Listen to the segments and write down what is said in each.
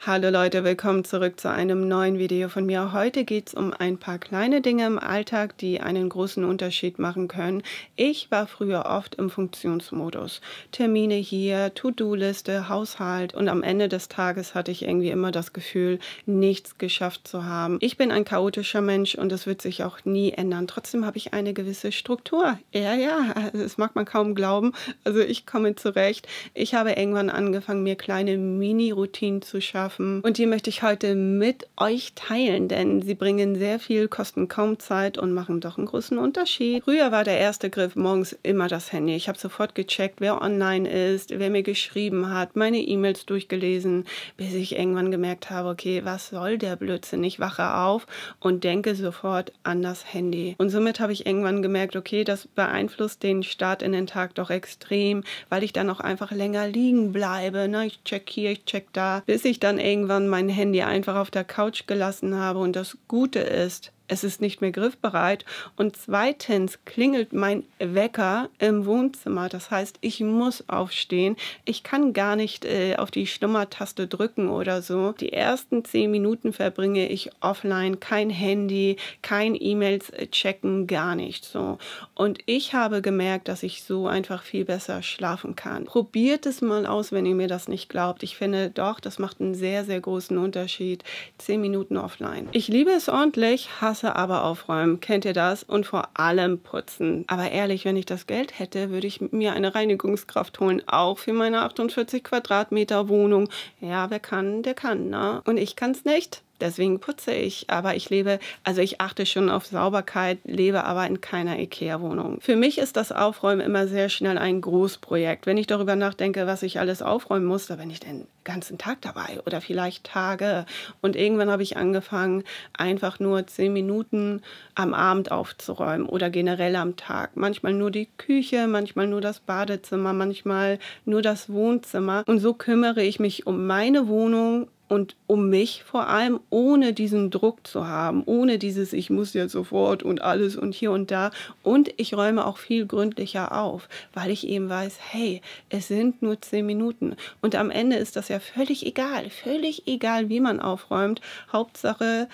Hallo Leute, willkommen zurück zu einem neuen Video von mir. Heute geht es um ein paar kleine Dinge im Alltag, die einen großen Unterschied machen können. Ich war früher oft im Funktionsmodus. Termine hier, To-Do-Liste, Haushalt und am Ende des Tages hatte ich irgendwie immer das Gefühl, nichts geschafft zu haben. Ich bin ein chaotischer Mensch und das wird sich auch nie ändern. Trotzdem habe ich eine gewisse Struktur. Ja, das mag man kaum glauben. Also ich komme zurecht. Ich habe irgendwann angefangen, mir kleine Mini-Routinen zu schaffen. Und die möchte ich heute mit euch teilen, denn sie bringen sehr viel, kosten kaum Zeit und machen doch einen großen Unterschied. Früher war der erste Griff morgens immer das Handy. Ich habe sofort gecheckt, wer online ist, wer mir geschrieben hat, meine E-Mails durchgelesen, bis ich irgendwann gemerkt habe, okay, was soll der Blödsinn? Ich wache auf und denke sofort an das Handy. Und somit habe ich irgendwann gemerkt, okay, das beeinflusst den Start in den Tag doch extrem, weil ich dann auch einfach länger liegen bleibe. Ne? Ich check hier, ich check da, bis ich dann irgendwann mein Handy einfach auf der Couch gelassen habe. Und das Gute ist, es ist nicht mehr griffbereit und zweitens klingelt mein Wecker im Wohnzimmer. Das heißt, ich muss aufstehen. Ich kann gar nicht auf die Schlummertaste drücken oder so. Die ersten 10 Minuten verbringe ich offline, kein Handy, kein E-Mails checken, gar nicht so. Und ich habe gemerkt, dass ich so einfach viel besser schlafen kann. Probiert es mal aus, wenn ihr mir das nicht glaubt. Ich finde doch, das macht einen sehr, sehr großen Unterschied. 10 Minuten offline. Ich liebe es ordentlich, hasse aber aufräumen. Kennt ihr das? Und vor allem putzen. Aber ehrlich, wenn ich das Geld hätte, würde ich mir eine Reinigungskraft holen. Auch für meine 48 Quadratmeter Wohnung. Ja, wer kann, der kann, ne? Und ich kann es nicht. Deswegen putze ich, aber ich achte schon auf Sauberkeit, lebe aber in keiner IKEA-Wohnung. Für mich ist das Aufräumen immer sehr schnell ein Großprojekt. Wenn ich darüber nachdenke, was ich alles aufräumen muss, da bin ich den ganzen Tag dabei oder vielleicht Tage. Und irgendwann habe ich angefangen, einfach nur 10 Minuten am Abend aufzuräumen oder generell am Tag. Manchmal nur die Küche, manchmal nur das Badezimmer, manchmal nur das Wohnzimmer. Und so kümmere ich mich um meine Wohnung und um mich vor allem, ohne diesen Druck zu haben, ohne dieses ich muss jetzt sofort und alles und hier und da. Und ich räume auch viel gründlicher auf, weil ich eben weiß, hey, es sind nur 10 Minuten. Und am Ende ist das ja völlig egal, wie man aufräumt. Hauptsache,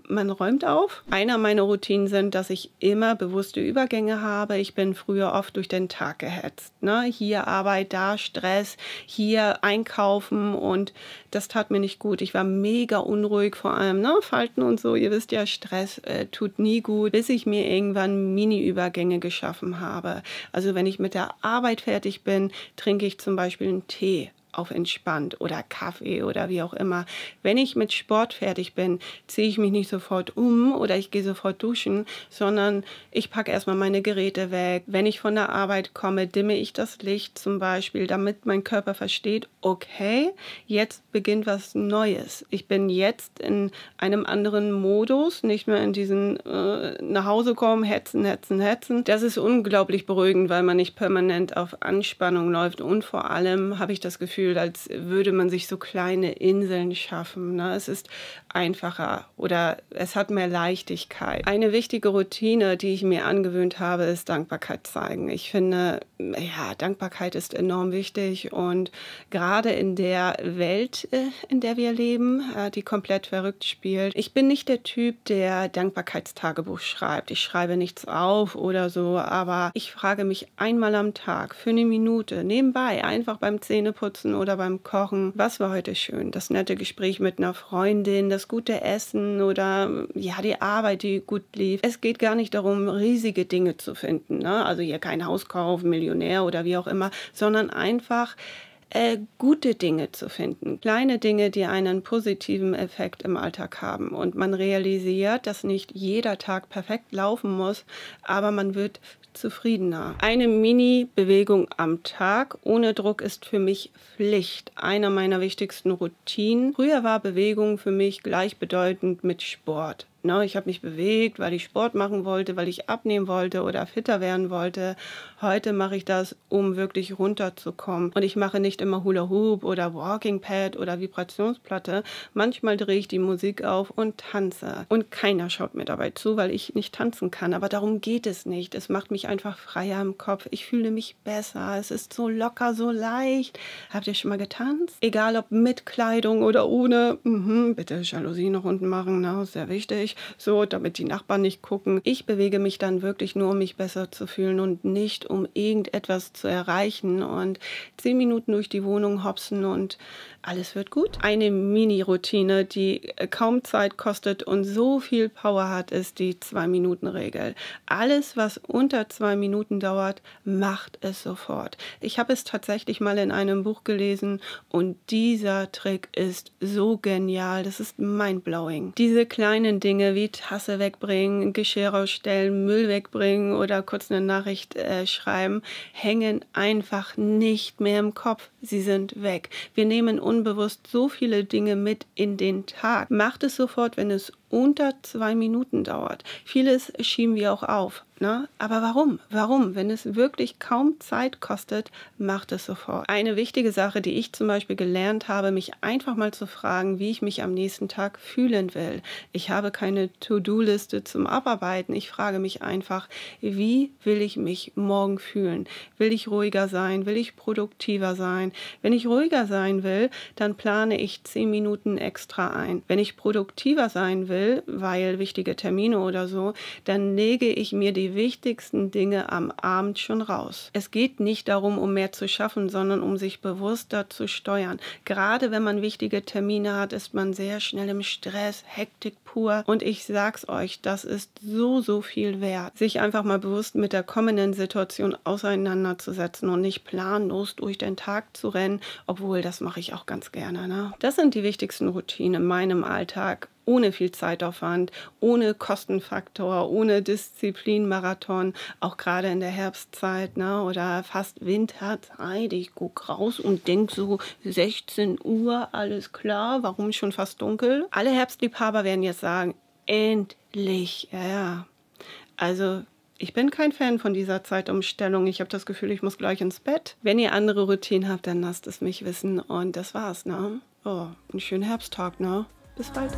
man räumt auf. Einer meiner Routinen sind, dass ich immer bewusste Übergänge habe. Ich bin früher oft durch den Tag gehetzt. Ne? Hier Arbeit, da Stress, hier einkaufen und das tat mir nicht gut. Ich war mega unruhig, vor allem, ne? Falten und so. Ihr wisst ja, Stress tut nie gut, bis ich mir irgendwann Mini-Übergänge geschaffen habe. Also wenn ich mit der Arbeit fertig bin, trinke ich zum Beispiel einen Tee auf entspannt oder Kaffee oder wie auch immer. Wenn ich mit Sport fertig bin, ziehe ich mich nicht sofort um oder ich gehe sofort duschen, sondern ich packe erstmal meine Geräte weg. Wenn ich von der Arbeit komme, dimme ich das Licht zum Beispiel, damit mein Körper versteht, okay, jetzt beginnt was Neues. Ich bin jetzt in einem anderen Modus, nicht mehr in diesen nach Hause kommen, hetzen. Das ist unglaublich beruhigend, weil man nicht permanent auf Anspannung läuft und vor allem habe ich das Gefühl, als würde man sich so kleine Inseln schaffen. Ne? Es ist einfacher oder es hat mehr Leichtigkeit. Eine wichtige Routine, die ich mir angewöhnt habe, ist Dankbarkeit zeigen. Ich finde, ja, Dankbarkeit ist enorm wichtig und gerade in der Welt, in der wir leben, die komplett verrückt spielt. Ich bin nicht der Typ, der Dankbarkeitstagebuch schreibt. Ich schreibe nichts auf oder so, aber ich frage mich einmal am Tag für eine Minute nebenbei, einfach beim Zähneputzen oder beim Kochen, was war heute schön? Das nette Gespräch mit einer Freundin, das gute Essen oder ja, die Arbeit, die gut lief. Es geht gar nicht darum, riesige Dinge zu finden, ne? Also hier kein Haus kaufen, Millionär oder wie auch immer, sondern einfach gute Dinge zu finden. Kleine Dinge, die einen positiven Effekt im Alltag haben. Und man realisiert, dass nicht jeder Tag perfekt laufen muss, aber man wird zufriedener. Eine Mini-Bewegung am Tag ohne Druck ist für mich Pflicht. Einer meiner wichtigsten Routinen. Früher war Bewegung für mich gleichbedeutend mit Sport. Ne, ich habe mich bewegt, weil ich Sport machen wollte, weil ich abnehmen wollte oder fitter werden wollte. Heute mache ich das, um wirklich runterzukommen. Und ich mache nicht immer Hula Hoop oder Walking Pad oder Vibrationsplatte. Manchmal drehe ich die Musik auf und tanze. Und keiner schaut mir dabei zu, weil ich nicht tanzen kann. Aber darum geht es nicht. Es macht mich einfach freier im Kopf. Ich fühle mich besser. Es ist so locker, so leicht. Habt ihr schon mal getanzt? Egal ob mit Kleidung oder ohne. Bitte Jalousien nach unten machen, ne? Sehr wichtig. So, damit die Nachbarn nicht gucken. Ich bewege mich dann wirklich nur, um mich besser zu fühlen und nicht, um irgendetwas zu erreichen. Und 10 Minuten durch die Wohnung hopsen und alles wird gut. Eine Mini-Routine, die kaum Zeit kostet und so viel Power hat, ist die 2-Minuten-Regel. Alles, was unter 2 Minuten dauert, macht es sofort. Ich habe es tatsächlich mal in einem Buch gelesen und dieser Trick ist so genial. Das ist mindblowing. Diese kleinen Dinge wie Tasse wegbringen, Geschirr ausstellen, Müll wegbringen oder kurz eine Nachricht schreiben, hängen einfach nicht mehr im Kopf. Sie sind weg. Wir nehmen unbewusst so viele Dinge mit in den Tag. Macht es sofort, wenn es unter 2 Minuten dauert. Vieles schieben wir auch auf. Ne? Aber warum? Warum? Wenn es wirklich kaum Zeit kostet, macht es sofort. Eine wichtige Sache, die ich zum Beispiel gelernt habe, mich einfach mal zu fragen, wie ich mich am nächsten Tag fühlen will. Ich habe keine To-Do-Liste zum Abarbeiten. Ich frage mich einfach, wie will ich mich morgen fühlen? Will ich ruhiger sein? Will ich produktiver sein? Wenn ich ruhiger sein will, dann plane ich 10 Minuten extra ein. Wenn ich produktiver sein will, weil wichtige Termine oder so, dann lege ich mir die wichtigsten Dinge am Abend schon raus. Es geht nicht darum, um mehr zu schaffen, sondern um sich bewusster zu steuern. Gerade wenn man wichtige Termine hat, ist man sehr schnell im Stress, Hektik pur. Und ich sag's euch, das ist so, so viel wert, sich einfach mal bewusst mit der kommenden Situation auseinanderzusetzen und nicht planlos durch den Tag zu rennen, obwohl das mache ich auch ganz gerne. Ne? Das sind die wichtigsten Routinen in meinem Alltag. Ohne viel Zeitaufwand, ohne Kostenfaktor, ohne Disziplinmarathon, auch gerade in der Herbstzeit, ne, oder fast Winterzeit. Ich gucke raus und denke so 16 Uhr, alles klar, warum schon fast dunkel? Alle Herbstliebhaber werden jetzt sagen, endlich, ja. Also ich bin kein Fan von dieser Zeitumstellung. Ich habe das Gefühl, ich muss gleich ins Bett. Wenn ihr andere Routinen habt, dann lasst es mich wissen. Und das war's, ne? Oh, einen schönen Herbsttag, ne? Bis bald.